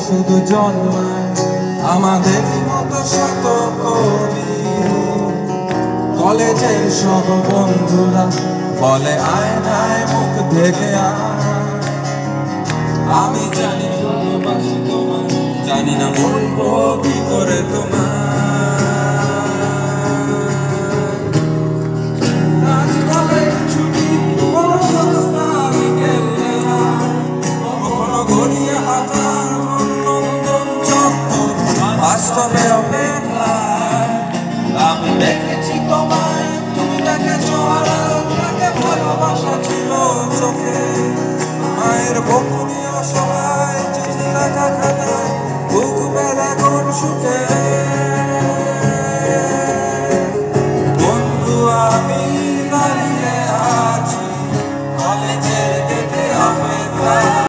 শুধু জন্মায় আমাদের মতো শত কবি। কলেজের সব বন্ধুরা বলে আয়নায় মুখ দেখে আমি জানি ভালোবাসি তোমার, জানি না বলবো কি করে তোমার। বাস্তবে অপেক্ষায় আমি দেখেছি তোমায়, তুমি দেখেছো আর তাকে ভালোবাসা ছিল চোখে। মায়ের বকুনি অসহায় চিঠি লেখা খাতায় বুক বেলা কোন সুখে।